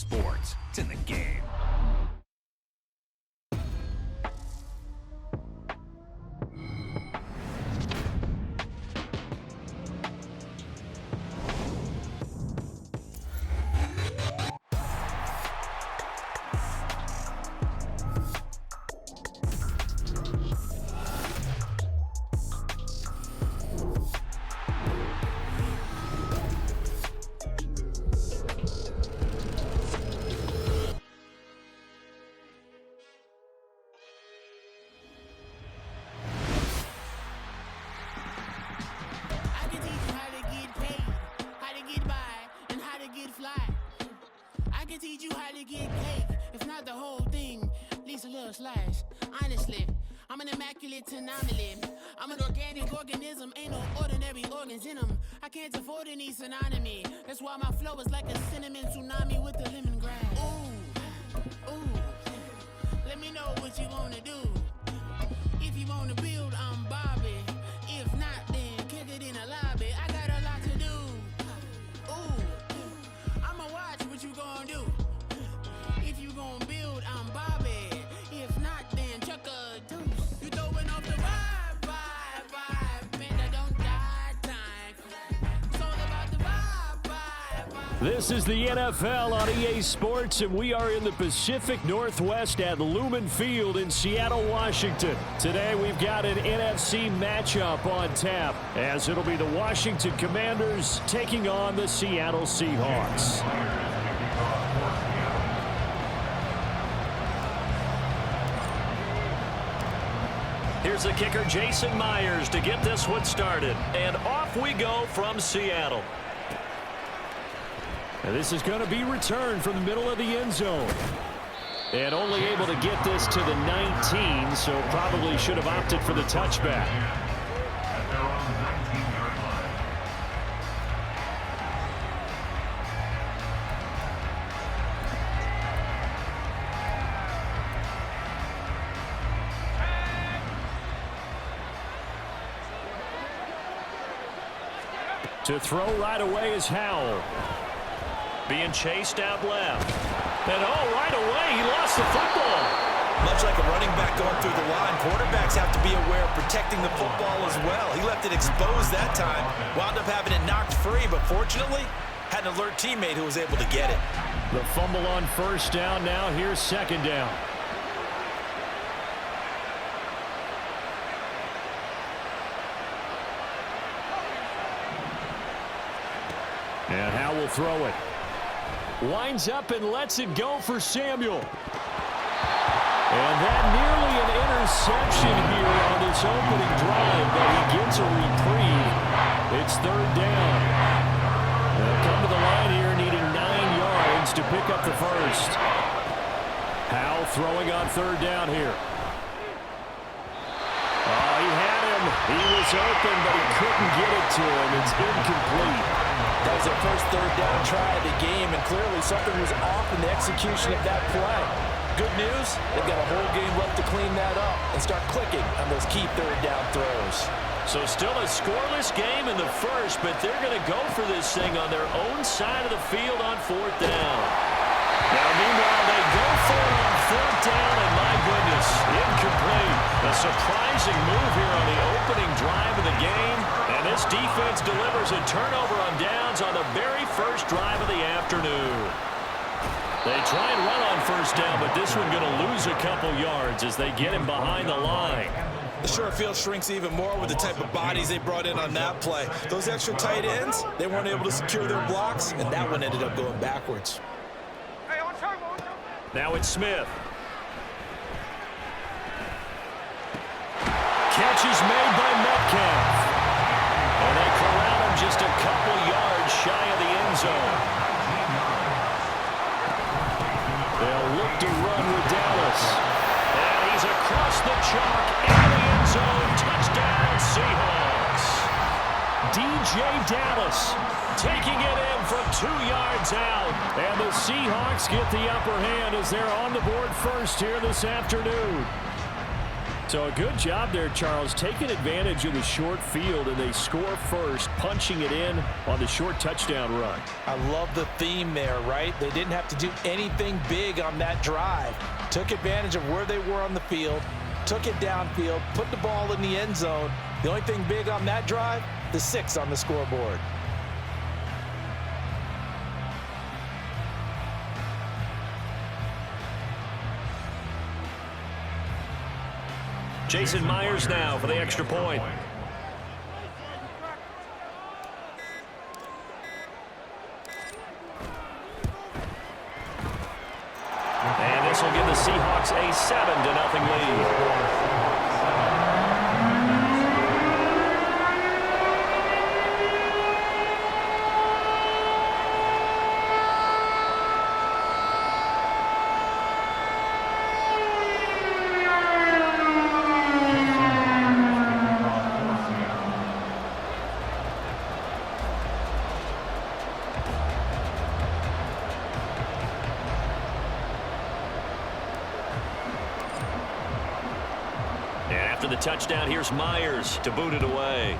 sports. It's in the game. Teach you how to get cake, if not the whole thing, at least a little slice. Honestly, I'm an immaculate anomaly. I'm an organic organism, ain't no ordinary organs in them. I can't afford any synonymy. That's why my flow is like a cinnamon tsunami with the lemongrass. Ooh, ooh, let me know what you wanna do. If you wanna build, I'm Bobby. If not, then kick it in the lobby. I got a lot to do. Ooh, I'ma watch what you gonna do. If you gon' build, I'm Bobby. If not, then chuck a deuce. You throwing off the vibe, man, I don't die time. It's all about the vibe. This is the NFL on EA Sports, and we are in the Pacific Northwest at Lumen Field in Seattle, Washington. Today we've got an NFC matchup on tap, as it'll be the Washington Commanders taking on the Seattle Seahawks. Here's the kicker, Jason Myers, to get this one started. And off we go from Seattle. And this is going to be returned from the middle of the end zone. And only able to get this to the 19, so probably should have opted for the touchback. To throw right away is Howell. Being chased out left. And right away, he lost the football. Much like a running back going through the line, quarterbacks have to be aware of protecting the football as well. He left it exposed that time, wound up having it knocked free, but fortunately, had an alert teammate who was able to get it. The fumble on first down, now here's second down. And Howell will throw it. Winds up and lets it go for Samuel. And that nearly an interception here on this opening drive, but he gets a reprieve. It's third down. They'll come to the line here needing 9 yards to pick up the first. Howell throwing on third down here. Oh, he had him. He was open, but he couldn't get it to him. It's incomplete. That was their first third down try of the game, and clearly something was off in the execution of that play. Good news, they've got a whole game left to clean that up and start clicking on those key third down throws. So still a scoreless game in the first, but they're going to go for this thing on their own side of the field on fourth down. Now, meanwhile, they go for it on fourth down, and my goodness, incomplete. A surprising move here on the opening drive of the game, and this defense delivers a turnover on downs on the very first drive of the afternoon. They try and run on first down, but this one going to lose a couple yards as they get him behind the line. The short field shrinks even more with the type of bodies they brought in on that play. Those extra tight ends, they weren't able to secure their blocks, and that one ended up going backwards. Now it's Smith. Catch is made by Metcalf. And they corral him just a couple yards shy of the end zone. They'll look to run with Dallas. And he's across the chalk in the end zone. Touchdown, Seahawks. DJ Dallas taking it in from 2 yards out. And the Seahawks get the upper hand as they're on the board first here this afternoon. So a good job there, Charles, taking advantage of the short field, and they score first, punching it in on the short touchdown run. I love the theme there, right? They didn't have to do anything big on that drive. Took advantage of where they were on the field, took it downfield, put the ball in the end zone. The only thing big on that drive, the 6 on the scoreboard. Jason Myers now for the extra point. And this will give the Seahawks a 7-0 lead. After the touchdown, here's Myers to boot it away.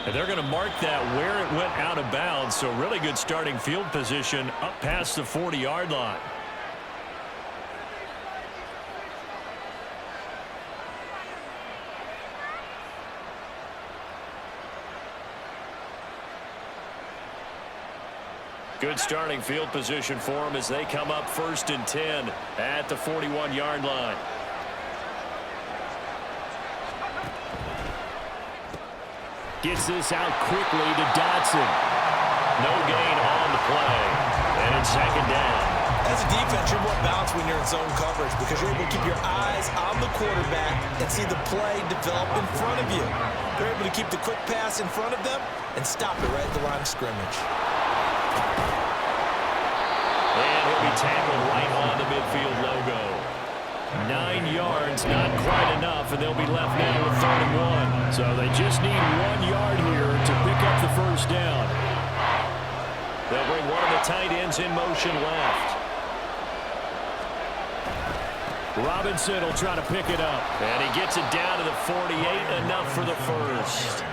And they're going to mark that where it went out of bounds, so really good starting field position up past the 40-yard line. Good starting field position for them as they come up 1st and 10 at the 41-yard line. Gets this out quickly to Dotson. No gain on the play. And it's 2nd down. As a defense, you're more balanced when you're in zone coverage because you're able to keep your eyes on the quarterback and see the play develop in front of you. They're able to keep the quick pass in front of them and stop it right at the line of scrimmage. And he'll be tackled right on the midfield logo. 9 yards, not quite enough, and they'll be left now with 3rd and 1. So they just need 1 yard here to pick up the 1st down. They'll bring one of the tight ends in motion left. Robinson will try to pick it up. And he gets it down to the 48, enough for the 1st.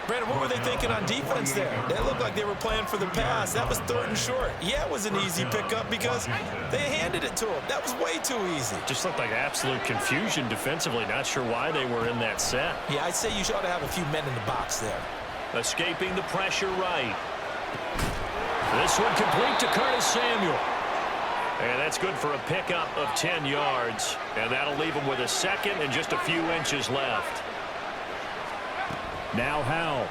Brandon, what were they thinking on defense there? They looked like they were playing for the pass. That was 3rd and short. Yeah, it was an easy pickup because they handed it to him. That was way too easy. Just looked like absolute confusion defensively. Not sure why they were in that set. Yeah, I'd say you ought to have a few men in the box there. Escaping the pressure right. This one complete to Curtis Samuel. And that's good for a pickup of 10 yards. And that'll leave him with a 2nd and just a few inches left. Now Howell.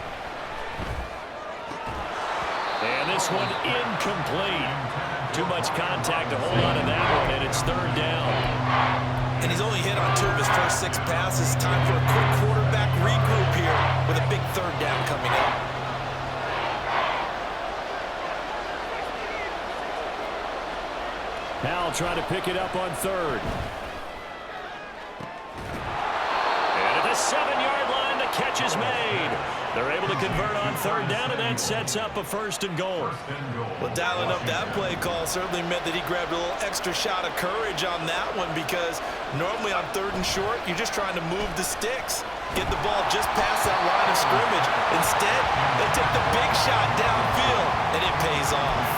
And this one incomplete. Too much contact to hold on to that one, and it's 3rd down. And he's only hit on 2 of his first 6 passes. Time for a quick quarterback regroup here with a big 3rd down coming up. Howell trying to pick it up on 3rd. And at the 7-yard line, the catch is made. They're able to convert on 3rd down, and that sets up a 1st and goal. Well, dialing up that play call certainly meant that he grabbed a little extra shot of courage on that one because normally on 3rd and short, you're just trying to move the sticks, get the ball just past that line of scrimmage. Instead, they take the big shot downfield, and it pays off.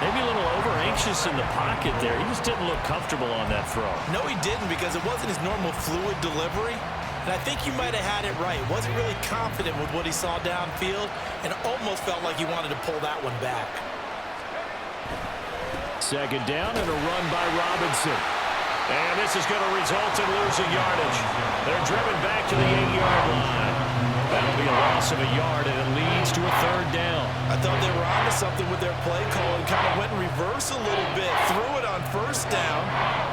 Maybe a little over-anxious in the pocket there. He just didn't look comfortable on that throw. No, he didn't because it wasn't his normal fluid delivery. And I think you might have had it right. Wasn't really confident with what he saw downfield and almost felt like he wanted to pull that one back. 2nd down and a run by Robinson. And this is going to result in losing yardage. They're driven back to the 8-yard line. That'll be a loss of a yard, and it leads to a 3rd down. I thought they were onto something with their play call and kind of went in reverse a little bit. Threw it on 1st down,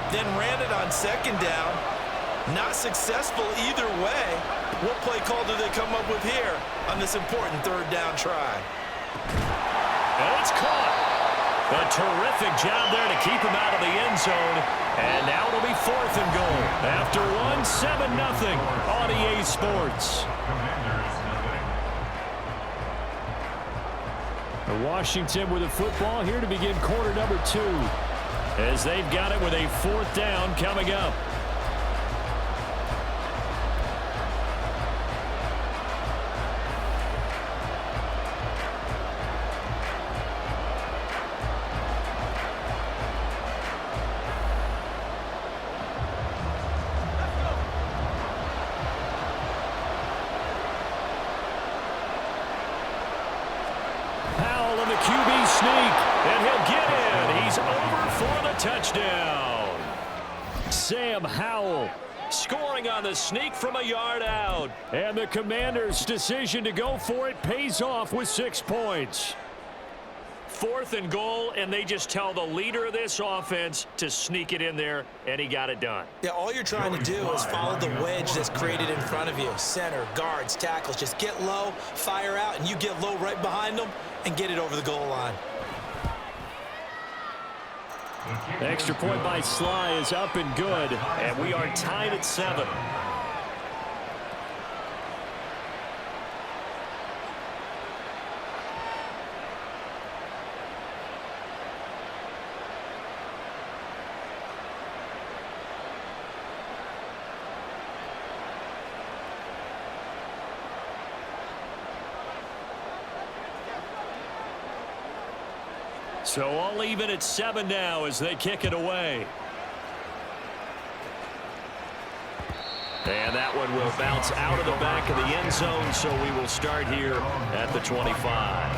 then ran it on 2nd down. Not successful either way. What play call do they come up with here on this important 3rd down try? And it's caught. A terrific job there to keep him out of the end zone. And now it'll be 4th and goal. After 7-0 on EA Sports. Washington with the football here to begin quarter number 2. As they've got it with a 4th down coming up. sneak, and he'll get in. He's over for the touchdown. Sam Howell scoring on the sneak from a yard out. And the Commanders' decision to go for it pays off with 6 points. 4th and goal, and they just tell the leader of this offense to sneak it in there, and he got it done. Yeah, all you're trying to do is follow the wedge that's created in front of you. Center, guards, tackles, just get low, fire out, and you get low right behind them and get it over the goal line. The extra point by Sly is up and good, and we are tied at 7. So all even at 7 now as they kick it away. And that one will bounce out of the back of the end zone, so we will start here at the 25.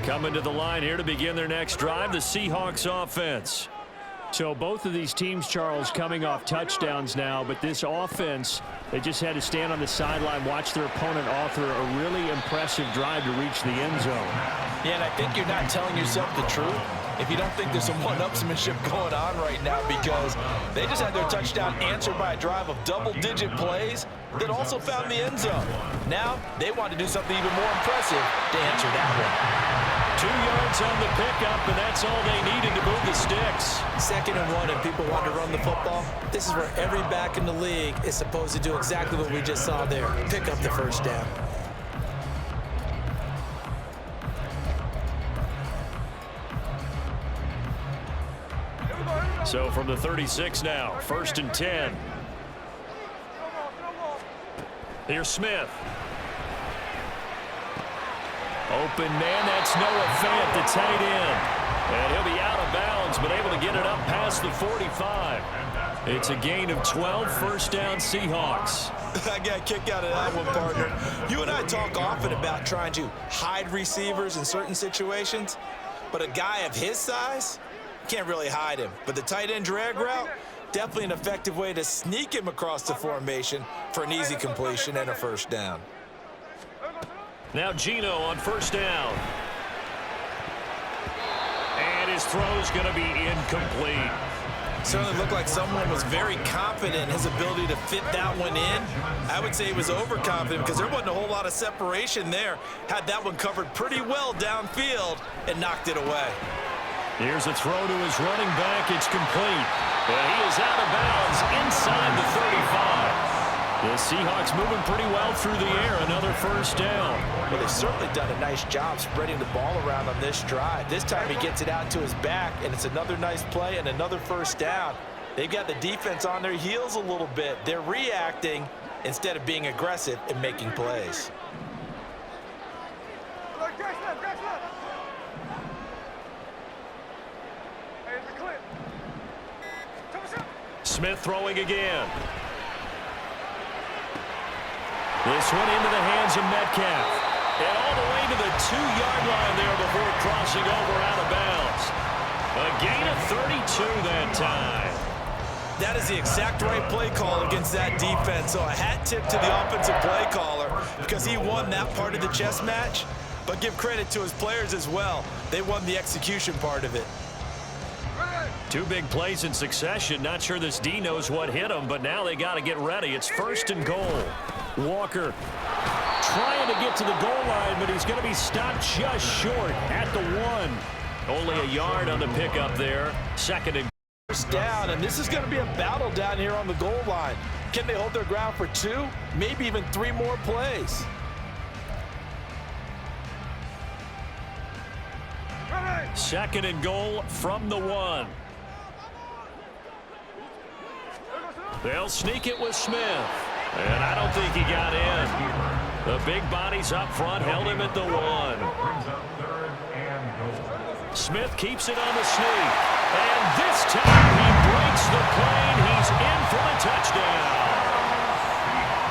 Coming to the line here to begin their next drive, the Seahawks offense. So both of these teams, Charles, coming off touchdowns now, but this offense, they just had to stand on the sideline, watch their opponent author a really impressive drive to reach the end zone. Yeah, and I think you're not telling yourself the truth if you don't think there's some one-upsmanship going on right now, because they just had their touchdown answered by a drive of double-digit plays that also found the end zone. Now they want to do something even more impressive to answer that one. 2 yards on the pickup, and that's all they needed to move the sticks. 2nd and 1, and people want to run the football. This is where every back in the league is supposed to do exactly what we just saw there. Pick up the first down. So from the 36 now, 1st and 10. Here's Smith. Open man, that's Noah Fant, the tight end. And he'll be out of bounds, but able to get it up past the 45. It's a gain of 12, 1st down Seahawks. I got a kick out of that one, partner. You and I talk often about trying to hide receivers in certain situations, but a guy of his size, can't really hide him. But the tight end drag route, definitely an effective way to sneak him across the formation for an easy completion and a 1st down. Now Geno on 1st down. And his throw's going to be incomplete. Certainly looked like someone was very confident in his ability to fit that one in. I would say he was overconfident because there wasn't a whole lot of separation there. Had that one covered pretty well downfield and knocked it away. Here's a throw to his running back. It's complete. And he is out of bounds inside the 35. The Seahawks moving pretty well through the air. Another 1st down. Well, they've certainly done a nice job spreading the ball around on this drive. This time he gets it out to his back, and it's another nice play and another 1st down. They've got the defense on their heels a little bit. They're reacting instead of being aggressive and making plays. Smith throwing again. This one into the hands of Metcalf. And all the way to the 2-yard line there before crossing over out of bounds. A gain of 32 that time. That is the exact right play call against that defense. So a hat tip to the offensive play caller because he won that part of the chess match. But give credit to his players as well. They won the execution part of it. 2 big plays in succession. Not sure this D knows what hit him, but now they got to get ready. It's 1st and goal. Walker trying to get to the goal line, but he's going to be stopped just short at the 1. Only a yard on the pickup there. 2nd and 1st down, and this is going to be a battle down here on the goal line. Can they hold their ground for 2, maybe even 3 more plays? Second and goal from the 1. They'll sneak it with Smith. And I don't think he got in. The big bodies up front held him at the 1. Smith keeps it on the sneak. And this time he breaks the plane. He's in for the touchdown.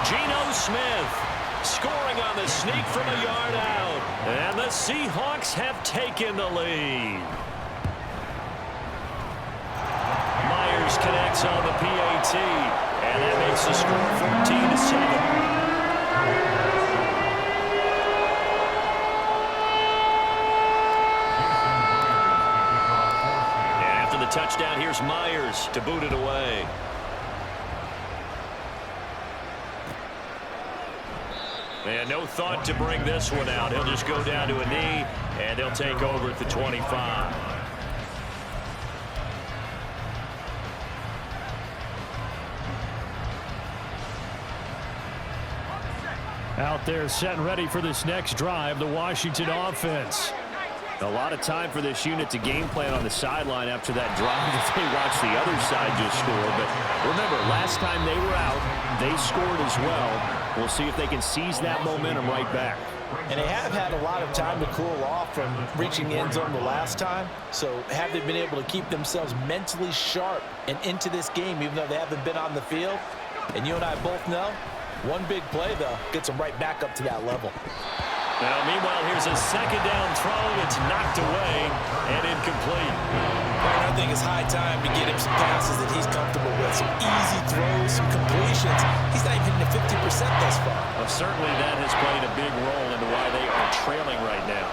Geno Smith scoring on the sneak from a yard out. And the Seahawks have taken the lead. Myers connects on the PAT. And that makes the score 14-7. Touchdown, here's Myers to boot it away. And no thought to bring this one out. He'll just go down to a knee, and they'll take over at the 25. Out there set and ready for this next drive, the Washington offense. A lot of time for this unit to game plan on the sideline after that drive if they watch the other side just score. But remember, last time they were out, they scored as well. We'll see if they can seize that momentum right back. And they have had a lot of time to cool off from reaching the end zone the last time. So have they been able to keep themselves mentally sharp and into this game even though they haven't been on the field? And you and I both know, one big play, though, gets them right back up to that level. Now, meanwhile, here's a second down throw. It's knocked away and incomplete. I think it's high time to get him some passes that he's comfortable with. Some easy throws, some completions. He's not even hitting the 50% thus far. Well, certainly that has played a big role into why they are trailing right now.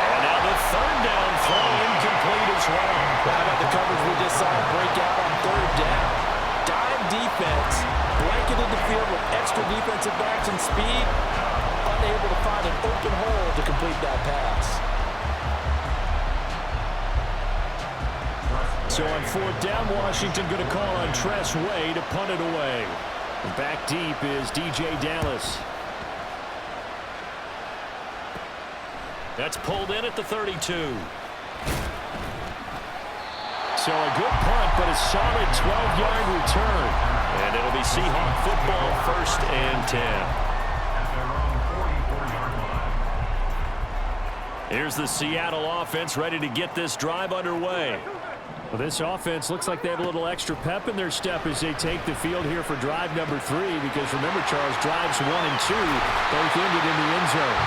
And now the third down throw incomplete as well. How about the coverage we just saw break out on third down? Dime defense. Blanketed the field with extra defensive backs and speed, unable to find an open hole to complete that pass. So on fourth down, Washington going to call on Tress Way to punt it away. Back deep is DJ Dallas. That's pulled in at the 32. So a good punt, but a solid 12-yard return. And it'll be Seahawk football, 1st and 10. Here's the Seattle offense ready to get this drive underway. Well, this offense looks like they have a little extra pep in their step as they take the field here for drive number 3. Because remember, Charles, drives 1 and 2 both ended in the end zone.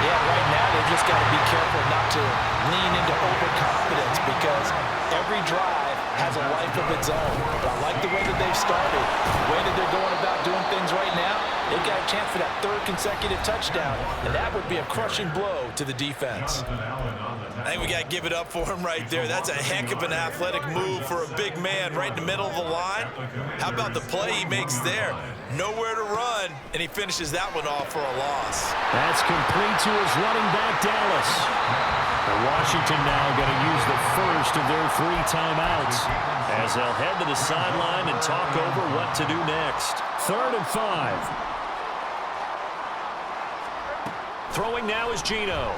Yeah, right now they just got to be careful not to lean into overconfidence because every drive has a life of its own. But I like the way that they've started, the way that they're going about doing things right now. They've got a chance for that 3rd consecutive touchdown, and that would be a crushing blow to the defense. I think we got to give it up for him right there. That's a heck of an athletic move for a big man right in the middle of the line. How about the play he makes there? Nowhere to run, and he finishes that one off for a loss. That's complete to his running back, Dallas. And Washington now going to use the first of their 3 timeouts as they'll head to the sideline and talk over what to do next. 3rd and 5. Throwing now is Geno.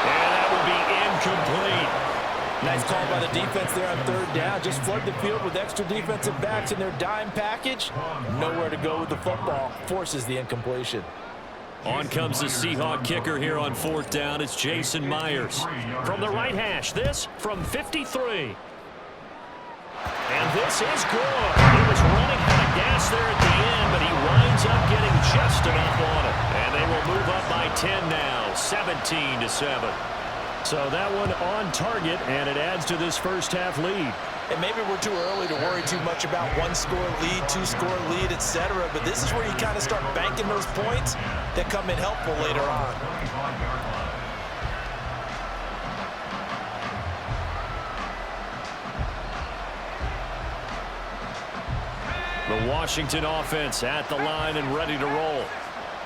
And that would be incomplete. Nice call by the defense there on 3rd down. Just flood the field with extra defensive backs in their dime package. Nowhere to go with the football. Forces the incompletion. On comes the Seahawk kicker here on 4th down. It's Jason Myers. From the right hash, this from 53. And this is good. He was running out of gas there at the end, but he winds up getting just enough on it. And they will move up by 10 now, 17-7. So that one on target, and it adds to this first half lead. And maybe we're too early to worry too much about 1-score lead, 2-score lead, etc. But this is where you kind of start banking those points that come in helpful later on. The Washington offense at the line and ready to roll.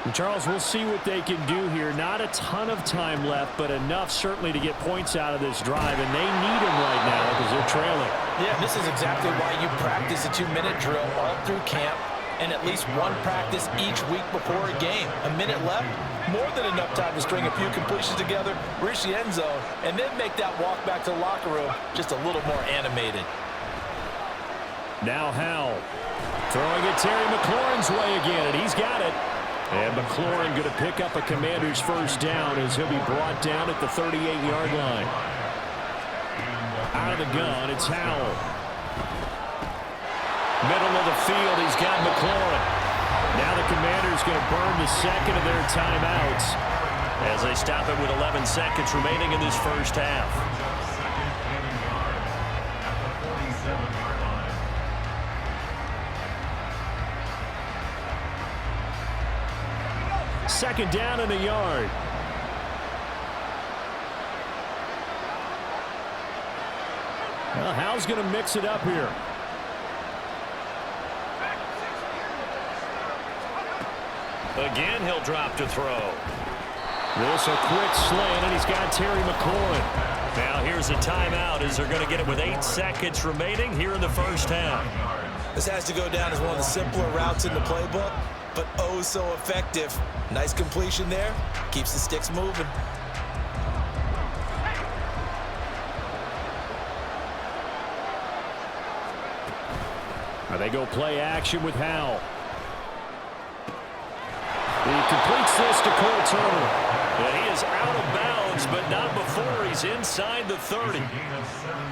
And Charles, we'll see what they can do here. Not a ton of time left, but enough certainly to get points out of this drive, and they need them right now because they're trailing. Yeah, this is exactly why you practice a 2-minute drill all through camp and at least one practice each week before a game. A minute left, more than enough time to string a few completions together, reach the end zone, and then make that walk back to the locker room just a little more animated. Now Howell throwing it Terry McLaurin's way again, and he's got it. And McLaurin going to pick up a Commander's first down as he'll be brought down at the 38-yard line. Out of the gun, it's Howell. Middle of the field, he's got McLaurin. Now the Commanders going to burn the second of their timeouts as they stop it with 11 seconds remaining in this first half. Second down and a yard. Well, Howell's going to mix it up here. Again, he'll drop to throw. This a quick slant, and he's got Terry McLaurin. Now here's a timeout as they're going to get it with 8 seconds remaining here in the first half. This has to go down as one of the simpler routes in the playbook, but oh so effective. Nice completion there. Keeps the sticks moving. Now they go play action with Howell. He completes this to Cole Turner. And he is out of bounds, but not before he's inside the 30.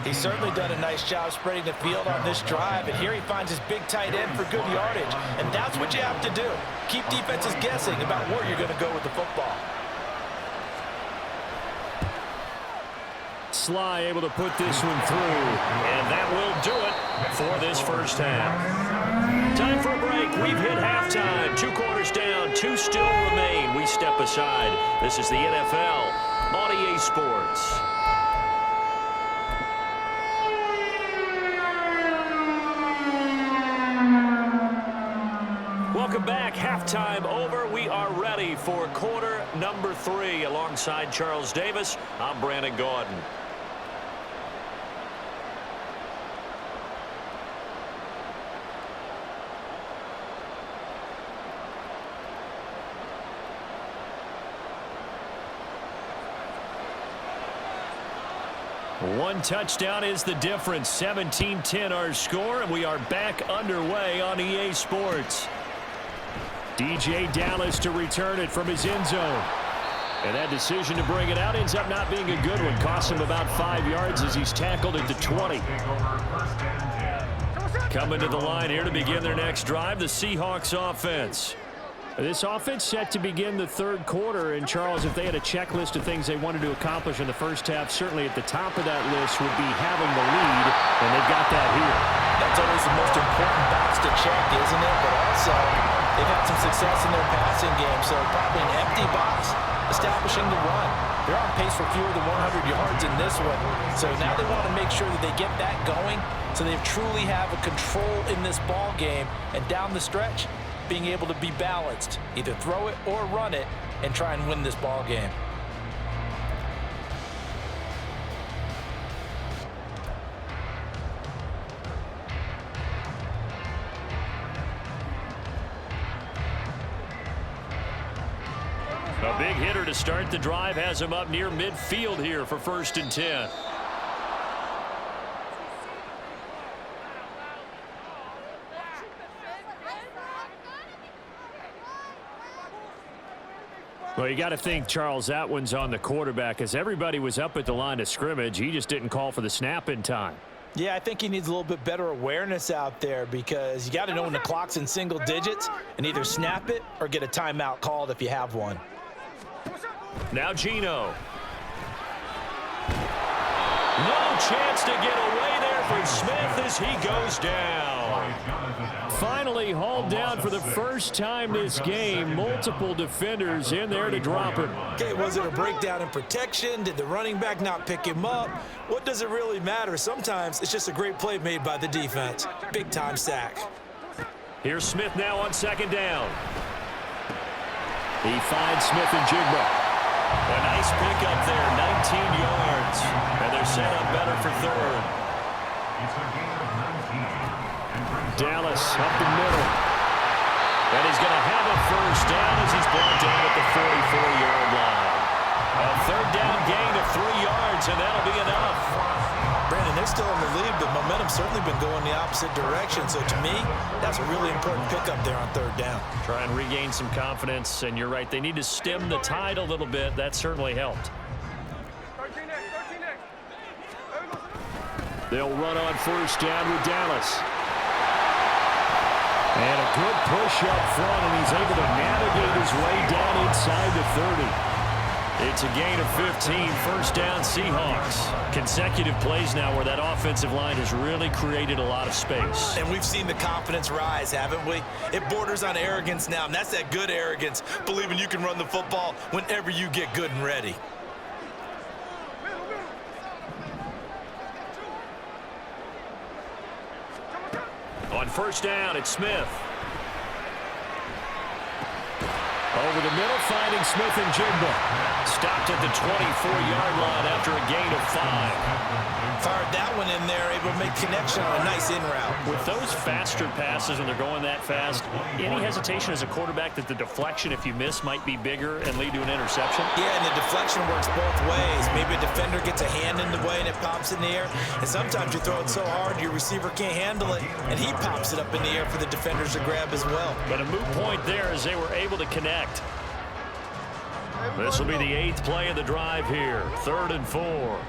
He's certainly done a nice job spreading the field on this drive, and here he finds his big tight end for good yardage. And that's what you have to do. Keep defenses guessing about where you're going to go with the football. Sly able to put this one through, and that will do it for this first half. Time for a break. We've hit halftime. 2 quarters down, 2 still remain. We step aside. This is the NFL on EA Sports. Welcome back. Halftime over. We are ready for quarter number 3. Alongside Charles Davis, I'm Brandon Gaudin. One touchdown is the difference. 17-10 our score, and we are back underway on EA Sports. DJ Dallas to return it from his end zone. And that decision to bring it out ends up not being a good one. Costs him about 5 yards as he's tackled at the 20. Coming to the line here to begin their next drive, the Seahawks offense. This offense set to begin the third quarter, and Charles, if they had a checklist of things they wanted to accomplish in the first half, certainly at the top of that list would be having the lead, and they've got that here. That's always the most important box to check, isn't it? But also, they've had some success in their passing game, so probably an empty box establishing the run. They're on pace for fewer than 100 yards in this one, so now they want to make sure that they get that going so they truly have a control in this ball game, and down the stretch, being able to be balanced, either throw it or run it, and try and win this ball game. A big hitter to start the drive has him up near midfield here for 1st and 10. Well, you got to think, Charles, that one's on the quarterback, as everybody was up at the line of scrimmage. He just didn't call for the snap in time. Yeah, I think he needs a little bit better awareness out there, because you got to know when the clock's in single digits and either snap it or get a timeout called if you have one. Now Geno. No chance to get away there for Smith as he goes down. Finally hauled down for the first time this game. Multiple defenders in there to drop him. Okay, was it a breakdown in protection? Did the running back not pick him up? What does it really matter? Sometimes it's just a great play made by the defense. Big-time sack. Here's Smith now on 2nd down. He finds Smith and Jigba. A nice pickup there, 19 yards. And they're set up better for 3rd. Dallas up the middle. And he's going to have a first down as he's brought down at the 44-yard line. A 3rd down gain of 3 yards, and that'll be enough. Brandon, they're still in the lead, but momentum's certainly been going the opposite direction. So to me, that's a really important pickup there on third down. Try and regain some confidence, and you're right. They need to stem the tide a little bit. That certainly helped. They'll run on first down with Dallas. And a good push up front, and he's able to navigate his way down inside the 30. It's a gain of 15, first down Seahawks. Consecutive plays now where that offensive line has really created a lot of space. And we've seen the confidence rise, haven't we? It borders on arrogance now, and that's that good arrogance, believing you can run the football whenever you get good and ready. On first down, it's Smith. Over the middle, finding Smith and Jigba. Stopped at the 24-yard line after a gain of 5. Fired that one in there, able to make connection on a nice in route. With those faster passes, when they're going that fast, any hesitation as a quarterback that the deflection, if you miss, might be bigger and lead to an interception? Yeah, and the deflection works both ways. Maybe a defender gets a hand in the way and it pops in the air. And sometimes you throw it so hard your receiver can't handle it, and he pops it up in the air for the defenders to grab as well. But a moot point there as they were able to connect. This will be the 8th play of the drive here. 3rd and 4.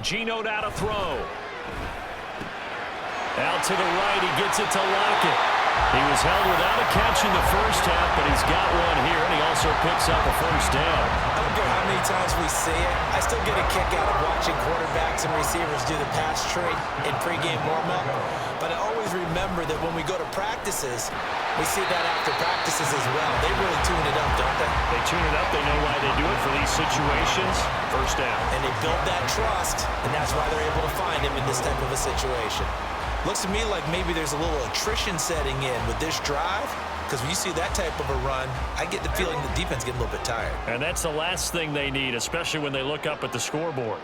Geno out of throw. Out to the right, he gets it to Lockett. He was held without a catch in the first half, but he's got one here, and he also picks up a first down. I don't care how many times we see it, I still get a kick out of watching quarterbacks and receivers do the pass trade in pregame warm-up. But I always remember that when we go to practices, we see that after practices as well. They really tune it up, don't they? They tune it up. They know why they do it for these situations. First down. And they build that trust, and that's why they're able to find him in this type of a situation. Looks to me like maybe there's a little attrition setting in with this drive, because when you see that type of a run, I get the feeling the defense getting a little bit tired. And that's the last thing they need, especially when they look up at the scoreboard.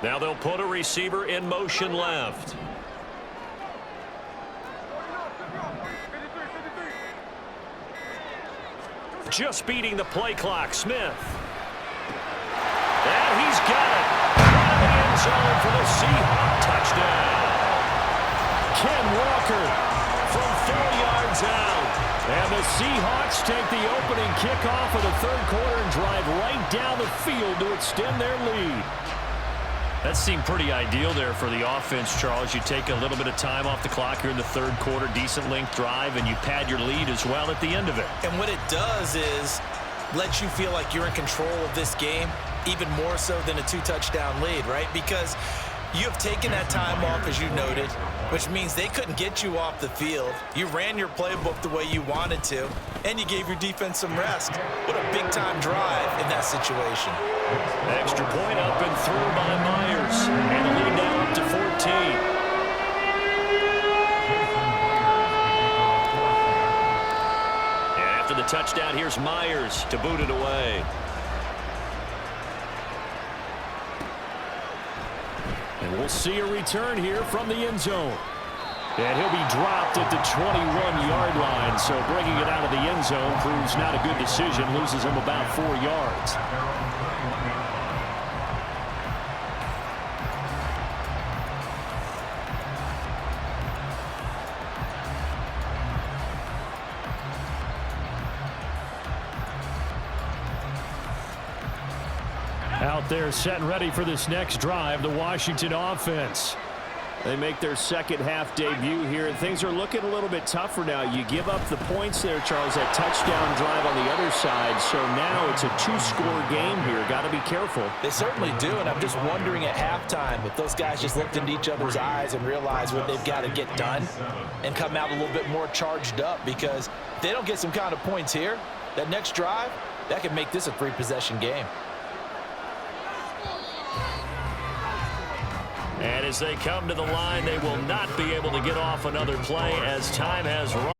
Now they'll put a receiver in motion left. Just beating the play clock, Smith. And he's got it. In the end zone for the Seahawks touchdown. Ken Walker from 4 yards out. And the Seahawks take the opening kickoff of the 3rd quarter and drive right down the field to extend their lead. That seemed pretty ideal there for the offense, Charles. You take a little bit of time off the clock here in the 3rd quarter, decent length drive, and you pad your lead as well at the end of it. And what it does is let you feel like you're in control of this game, even more so than a 2-touchdown lead, right? Because you have taken that time off, as you noted, which means they couldn't get you off the field. You ran your playbook the way you wanted to, and you gave your defense some rest. What a big-time drive in that situation. Extra point up and through by Myers. And the lead now up to 14. And after the touchdown, here's Myers to boot it away. And we'll see a return here from the end zone. And he'll be dropped at the 21-yard line. So bringing it out of the end zone proves not a good decision. Loses him about 4 yards. Out there set and ready for this next drive, the Washington offense. They make their second half debut here, and things are looking a little bit tougher now. You give up the points there, Charles, that touchdown drive on the other side. So now it's a 2-score game here. Got to be careful. They certainly do, and I'm just wondering at halftime if those guys just looked into each other's eyes and realized what they've got to get done and come out a little bit more charged up, because if they don't get some kind of points here, that next drive, that could make this a 3-possession game. And as they come to the line, they will not be able to get off another play as time has run.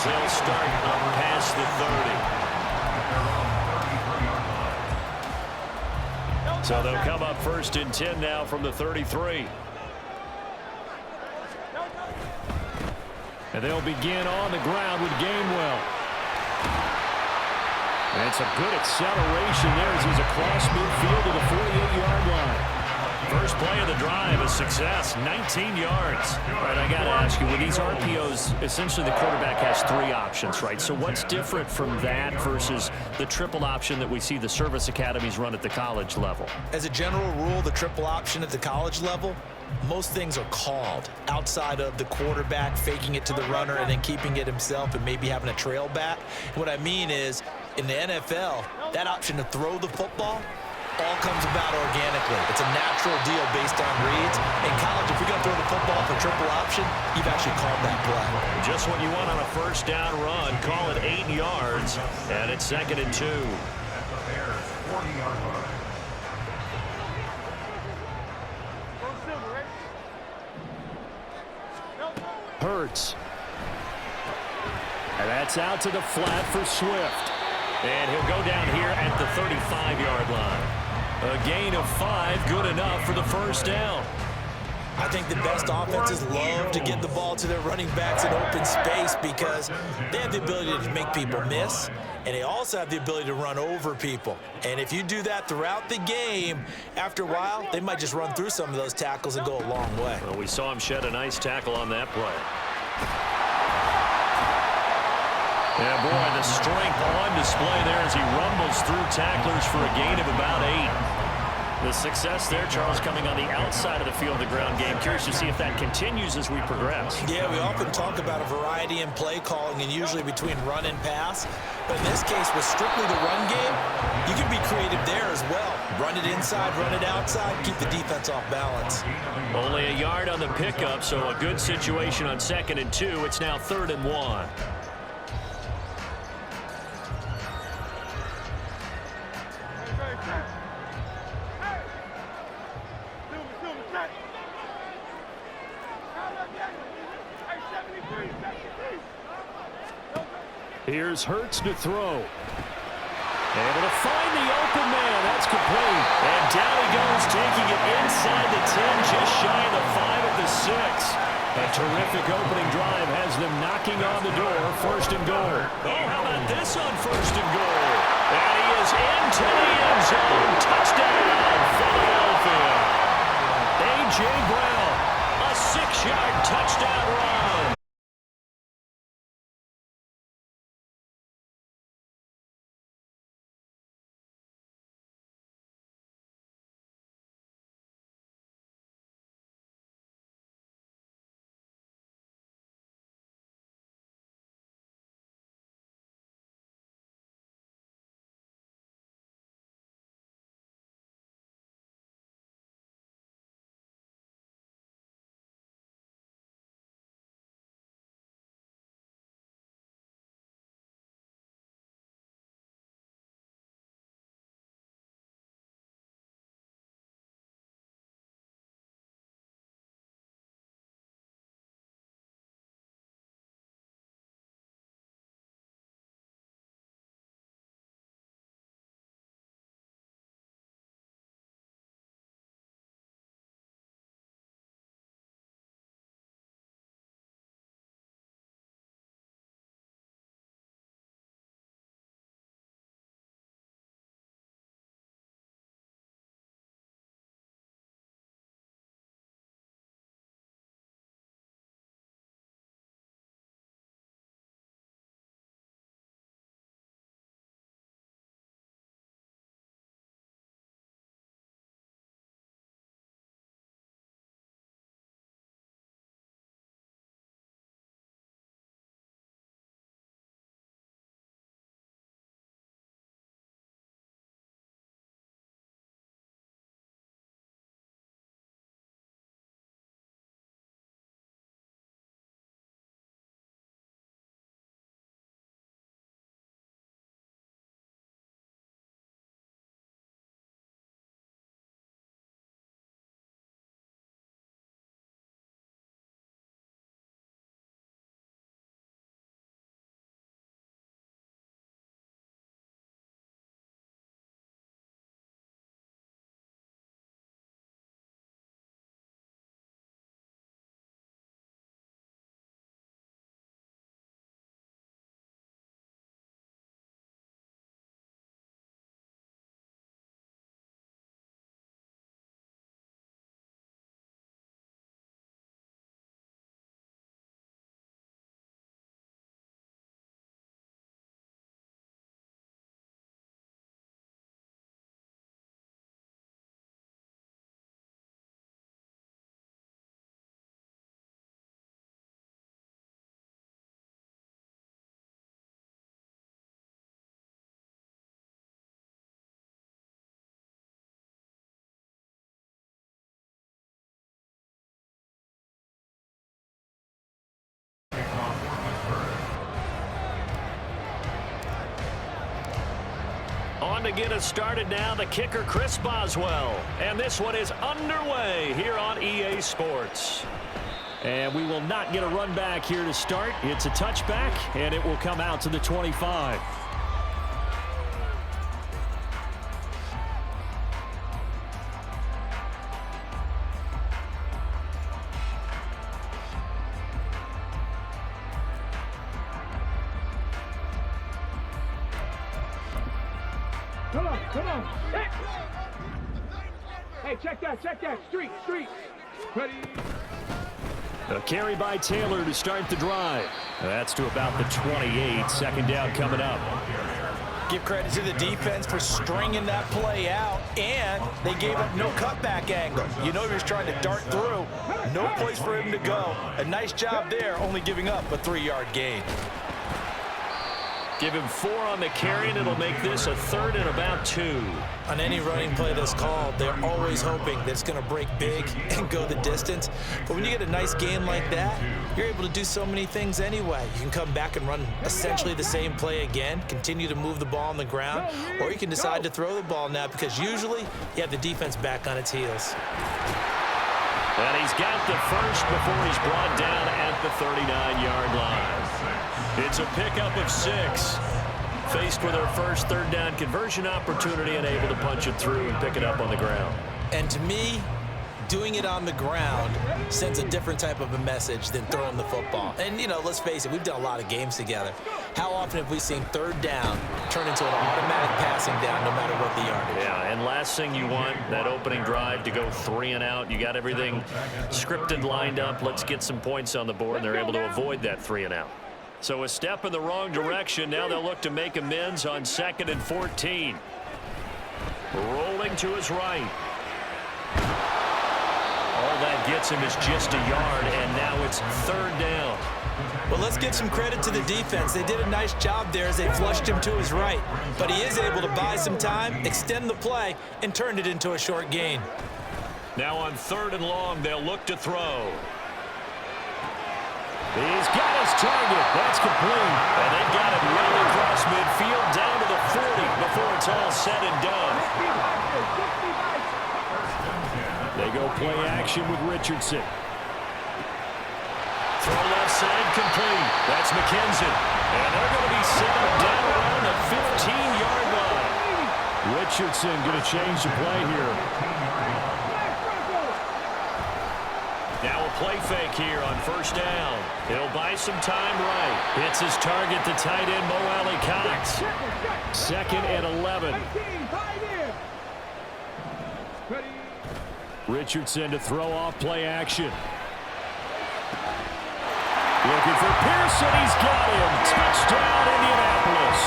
as they'll start up past the 30. So they'll come up 1st and 10 now from the 33. And they'll begin on the ground with Gainwell. And it's a good acceleration there as he's across midfield to the 48-yard line. First play of the drive, a success, 19 yards. All right, I got to ask you, with these RPOs, essentially the quarterback has 3 options, right? So what's different from that versus the triple option that we see the service academies run at the college level? As a general rule, the triple option at the college level, most things are called outside of the quarterback faking it to the runner and then keeping it himself and maybe having a trail back. What I mean is, in the NFL, that option to throw the football all comes about organically. It's a natural deal based on reads. In college, if you're going to throw the football for triple option, you've actually called that play. Just what you want on a first down run. Call it 8 yards, and it's 2nd and 2. Hurts. And that's out to the flat for Swift. And he'll go down here at the 35-yard line. A gain of 5, good enough for the first down. I think the best offenses love to get the ball to their running backs in open space because they have the ability to make people miss, and they also have the ability to run over people. And if you do that throughout the game, after a while, they might just run through some of those tackles and go a long way. Well, we saw him shed a nice tackle on that play. Yeah, boy, the strength on display there as he rumbles through tacklers for a gain of about 8. The success there, Charles, coming on the outside of the field, the ground game. Curious to see if that continues as we progress. Yeah, we often talk about a variety in play calling and usually between run and pass. But in this case, with strictly the run game, you can be creative there as well. Run it inside, run it outside, keep the defense off balance. Only a yard on the pickup, so a good situation on 2nd and 2. It's now 3rd and 1. Here's Hurts to throw. Able to find the open man. That's complete. And down he goes, taking it inside the 10, just shy of the 5 of the 6. A terrific opening drive has them knocking on the door. 1st and goal. Oh, how about this on 1st and goal? And he is into the end zone. Touchdown, Philadelphia. A.J. Brown, a 6-yard touchdown run. to get us started now, the kicker, Chris Boswell. And this one is underway here on EA Sports. And we will not get a run back here to start. It's a touchback, and it will come out to the 25. Come on. Hey, check that. Street. Ready. A carry by Taylor to start the drive. That's to about the 28. Second down coming up. Give credit to the defense for stringing that play out, and they gave up no cutback angle. You know he was trying to dart through. No place for him to go. A nice job there, only giving up a 3-yard gain. Give him 4 on the carry, and it'll make this a 3rd and about 2. On any running play that's called, they're always hoping that it's going to break big and go the distance. But when you get a nice gain like that, you're able to do so many things anyway. You can come back and run essentially the same play again, continue to move the ball on the ground, or you can decide to throw the ball now because usually you have the defense back on its heels. And he's got the first before he's brought down at the 39-yard line. It's a pickup of 6. Faced with our first 3rd down conversion opportunity and able to punch it through and pick it up on the ground. And to me, doing it on the ground sends a different type of a message than throwing the football. And, you know, let's face it, we've done a lot of games together. How often have we seen 3rd down turn into an automatic passing down no matter what the yardage? Yeah, and last thing you want, that opening drive to go 3 and out. You got everything scripted, lined up. Let's get some points on the board, and they're able to avoid that 3 and out. So a step in the wrong direction. Now they'll look to make amends on 2nd and 14. Rolling to his right. All that gets him is just a yard, and now it's 3rd down. Well, let's give some credit to the defense. They did a nice job there as they flushed him to his right. But he is able to buy some time, extend the play, and turn it into a short gain. Now on 3rd and long, they'll look to throw. He's got his target. That's complete. And they've got it well across midfield down to the 40 before it's all said and done. They go play action with Richardson. Throw left side complete. That's McKenzie. And they're going to be set up down around the 15-yard line. Richardson going to change the play here. Now a play fake here on 1st down. He'll buy some time right. Hits his target, the tight end, Mo Alley Cox. 2nd and 11. Richardson to throw off play action. Looking for Pearson. He's got him. Touchdown, Indianapolis.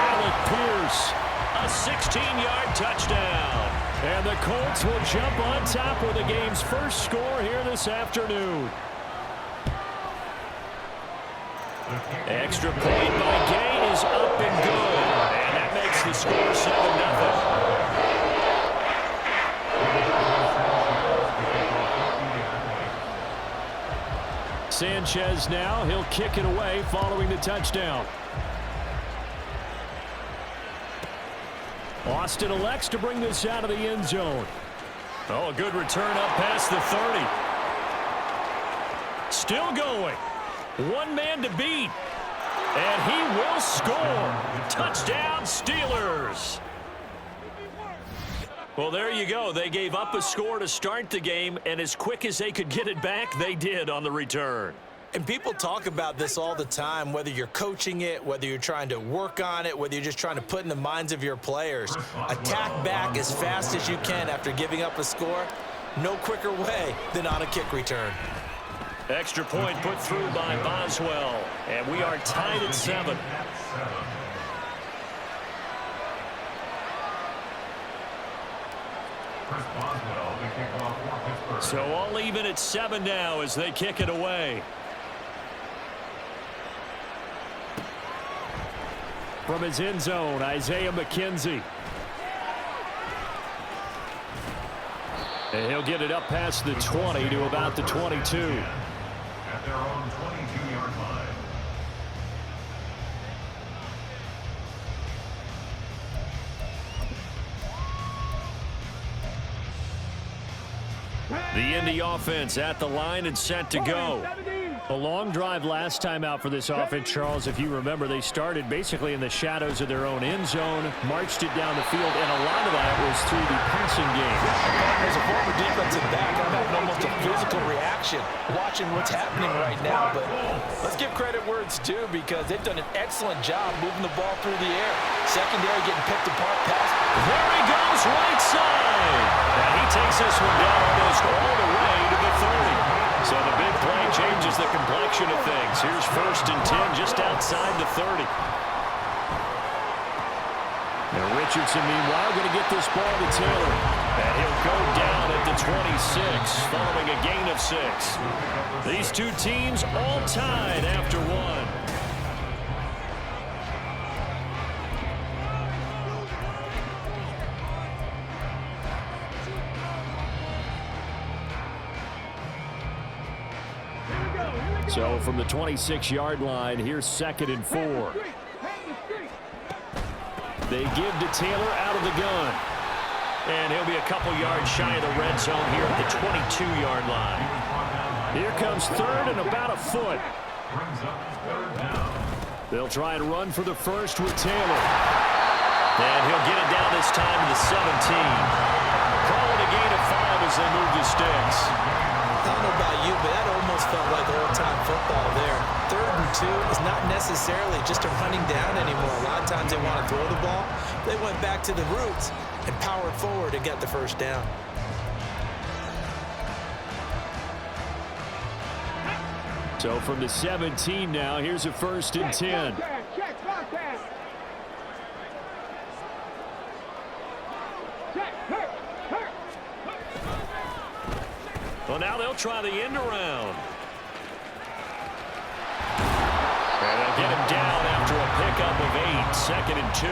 Alec Pierce, a 16-yard touchdown. And the Colts will jump on top with the game's first score here this afternoon. Extra point by Gay is up and good. And that makes the score 7-0. Sanchez now, he'll kick it away following the touchdown. Austin elects to bring this out of the end zone. Oh, a good return up past the 30. Still going. One man to beat. And he will score. Touchdown, Steelers. Well, there you go. They gave up a score to start the game, and as quick as they could get it back, they did on the return. And people talk about this all the time, whether you're coaching it, whether you're trying to work on it, whether you're just trying to put in the minds of your players. Attack back as fast as you can after giving up a score. No quicker way than on a kick return. Extra point put through by Boswell, and we are tied at 7. So all even at 7 now as they kick it away. From his end zone, Isaiah McKenzie. And he'll get it up past the 20 to about the 22. At their own 22-yard line. The Indy offense at the line and set to go. A long drive last time out for this offense, Charles. If you remember, they started basically in the shadows of their own end zone, marched it down the field, and a lot of that was through the passing game. As a former defensive back, I'm having almost a physical reaction watching what's happening right now. But let's give credit where it's due because they've done an excellent job moving the ball through the air. Secondary getting picked apart. Pass. There he goes, right side. And he takes this one down almost all the way to the 30. So the big play changes the complexion of things. Here's 1st and 10 just outside the 30. Now Richardson, meanwhile, going to get this ball to Taylor. And he'll go down at the 26, following a gain of 6. These two teams all tied after one. So from the 26-yard line, here's 2nd and 4. They give to Taylor out of the gun. And he'll be a couple yards shy of the red zone here at the 22-yard line. Here comes 3rd and about a foot. They'll try and run for the first with Taylor. And he'll get it down this time to the 17. Call it a gain of 5 as they move the sticks. I don't know about you, but that almost felt like old-time football there. 3rd and 2 is not necessarily just a running down anymore. A lot of times they want to throw the ball. They went back to the roots and powered forward and got the first down. So from the 17 now, here's a 1st and 10. Well, now they'll try the end around. And they'll get him down after a pickup of 8, 2nd and 2.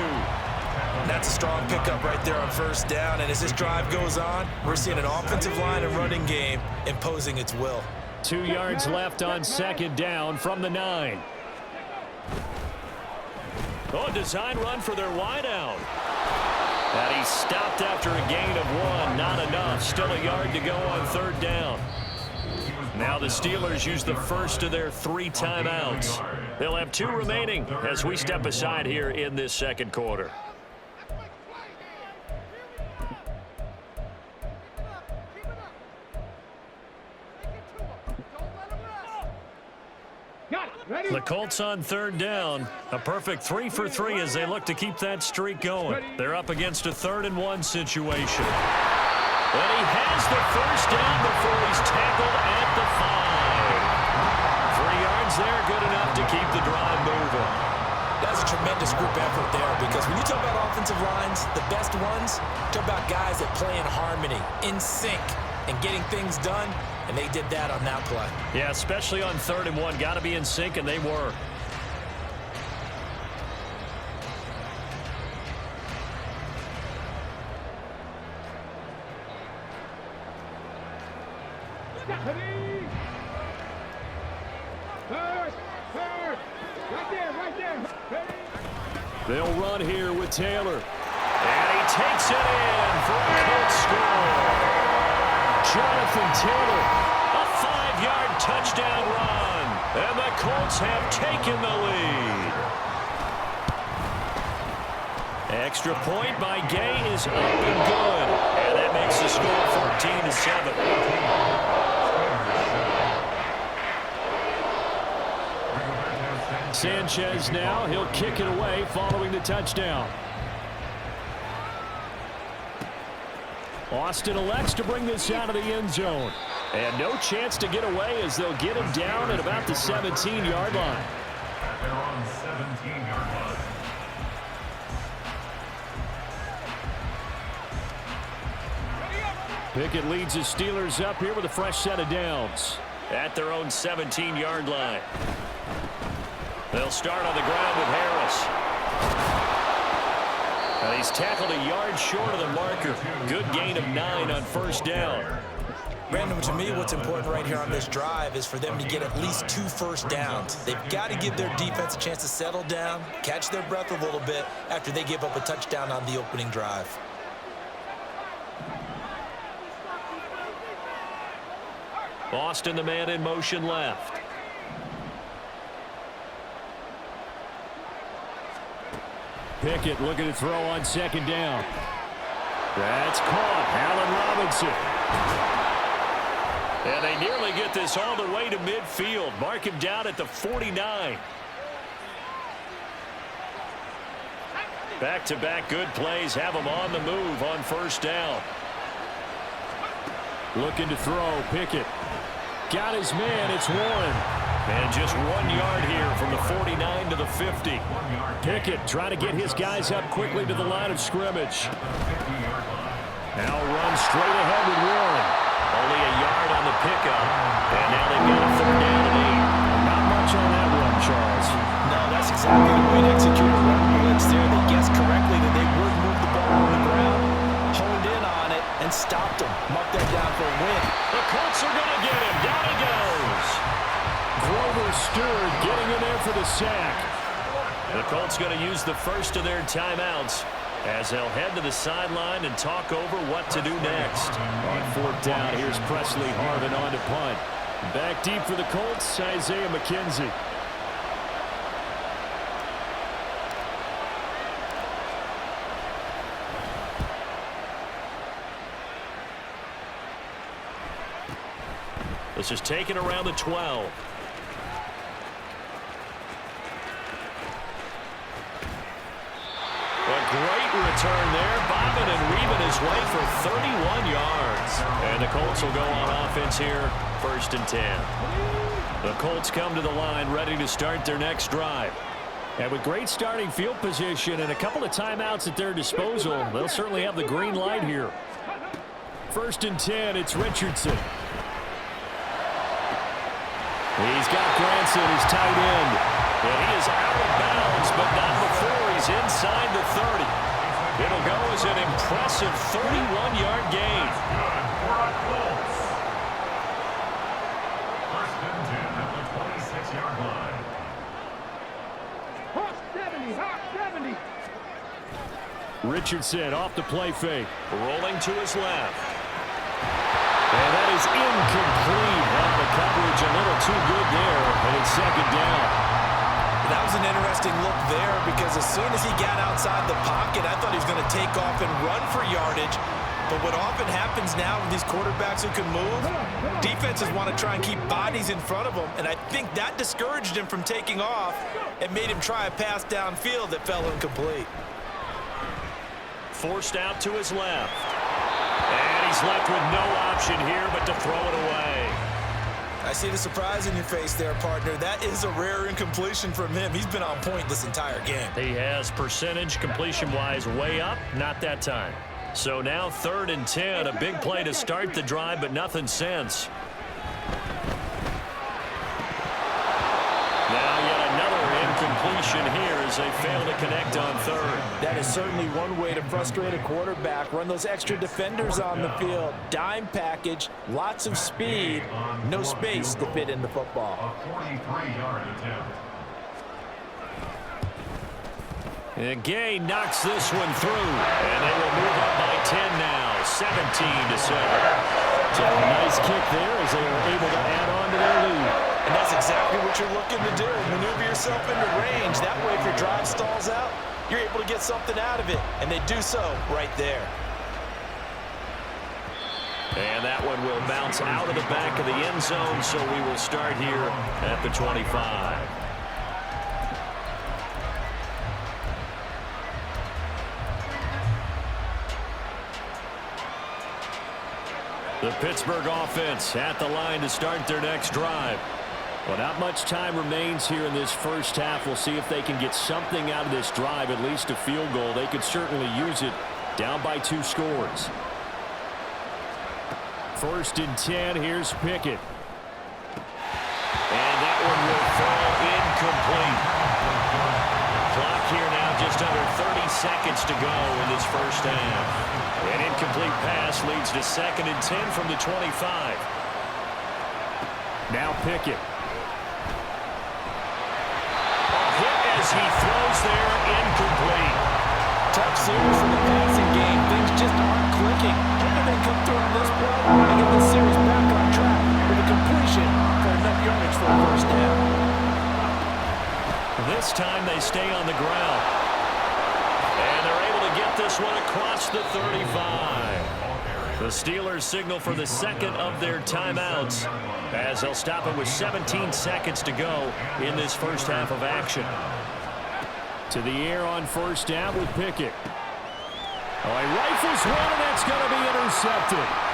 That's a strong pickup right there on 1st down. And as this drive goes on, we're seeing an offensive line and running game imposing its will. 2 yards left on 2nd down from the 9. Oh, design run for their wideout. And he stopped after a gain of 1. Not enough. Still a yard to go on 3rd down. Now the Steelers use the first of their 3 timeouts. They'll have 2 remaining as we step aside here in this 2nd quarter. The Colts on 3rd down. A perfect 3 for 3 as they look to keep that streak going. They're up against a 3rd and 1 situation. And he has the first down before he's tackled at the 5. 3 yards there, good enough to keep the drive moving. That's a tremendous group effort there because when you talk about offensive lines, the best ones, talk about guys that play in harmony, in sync, and getting things done. And they did that on that play. Yeah, especially on 3rd and 1. Got to be in sync, and they were. They'll run here with Taylor. And he takes it in for a Colts score. Jonathan Taylor, a 5-yard touchdown run, and the Colts have taken the lead. Extra point by Gay is up and good, and that makes the score 14-7. Sanchez now, he'll kick it away following the touchdown. Austin elects to bring this out of the end zone. And no chance to get away as they'll get him down at about the 17-yard line. They're on 17-yard line. Pickett leads the Steelers up here with a fresh set of downs at their own 17-yard line. They'll start on the ground with Harris. And he's tackled a yard short of the marker. Good gain of 9 on 1st down. Brandon, to me, what's important right here on this drive is for them to get at least 2 first downs. They've got to give their defense a chance to settle down, catch their breath a little bit after they give up a touchdown on the opening drive. Boston, the man in motion left. Pickett looking to throw on second down. That's caught. Allen Robinson. And they nearly get this all the way to midfield. Mark him down at the 49. Back-to-back good plays have him on the move on first down. Looking to throw. Pickett. Got his man. It's Warren. And just 1 yard here from the 49 to the 50. Pickett trying to get his guys up quickly to the line of scrimmage. Now run straight ahead with Warren. Only a yard on the pickup. And now they've got a third down and 8. Not much on that run, Charles. No, that's exactly the way to execute a run blitz there. They guessed correctly that they would move the ball on the ground, honed in on it, and stopped them. Mark that down for a win. The Colts are going to get him. Down he goes. Grover Stewart getting in there for the sack. The Colts going to use the first of their timeouts as they'll head to the sideline and talk over what to do next. On fourth down, here's Presley Harvin on to punt. Back deep for the Colts, Isaiah McKenzie. This is taken around the 12. A great return there. Bobbing and weaving his way for 31 yards. And the Colts will go on offense here, 1st and 10. The Colts come to the line ready to start their next drive. And with great starting field position and a couple of timeouts at their disposal, they'll certainly have the green light here. 1st and 10, it's Richardson. He's got Granson, his tight end. And he is out of bounds, but not before he's inside the 30. It'll go as an impressive 31-yard gain. First and 10 at the 26-yard line. Hawk 70, Hawk 70. Richardson off the play fake. Rolling to his left. And that is incomplete. Well, the coverage a little too good there, and it's second down. That was an interesting look there because as soon as he got outside the pocket, I thought he was going to take off and run for yardage. But what often happens now with these quarterbacks who can move, defenses want to try and keep bodies in front of them, and I think that discouraged him from taking off and made him try a pass downfield that fell incomplete. Forced out to his left. And he's left with no option here but to throw it away. I see the surprise in your face there, partner. That is a rare incompletion from him. He's been on point this entire game. He has percentage completion-wise way up, not that time. So now 3rd and 10, a big play to start the drive, but nothing since. Now yet another incompletion here as they fail to connect on 3rd. That is certainly one way to frustrate a quarterback. Run those extra defenders on the field. Dime package, lots of speed, no space to fit in the football. A 43-yard attempt. And Gay knocks this one through, and they will move up by 10 now, 17-7. So a nice kick there as they were able to add on to their lead. And that's exactly what you're looking to do. Maneuver yourself into range. That way, if your drive stalls out, you're able to get something out of it. And they do so right there. And that one will bounce out of the back of the end zone, so we will start here at the 25. The Pittsburgh offense at the line to start their next drive. Well, not much time remains here in this first half. We'll see if they can get something out of this drive, at least a field goal. They could certainly use it down by 2 scores. 1st and 10, here's Pickett. And that one will fall incomplete. Clock here now just under 30 seconds to go in this first half. An incomplete pass leads to 2nd and 10 from the 25. Now Pickett. A hit as he throws there, incomplete. Tough series for the passing game. Things just aren't clicking. How do they come through on this play and get this series back on track with a time they stay on the ground. And they're able to get this one across the 35. The Steelers signal for the second of their timeouts as they'll stop it with 17 seconds to go in this first half of action. To the air on first down with Pickett. Oh, he rifles one, and that's going to be intercepted.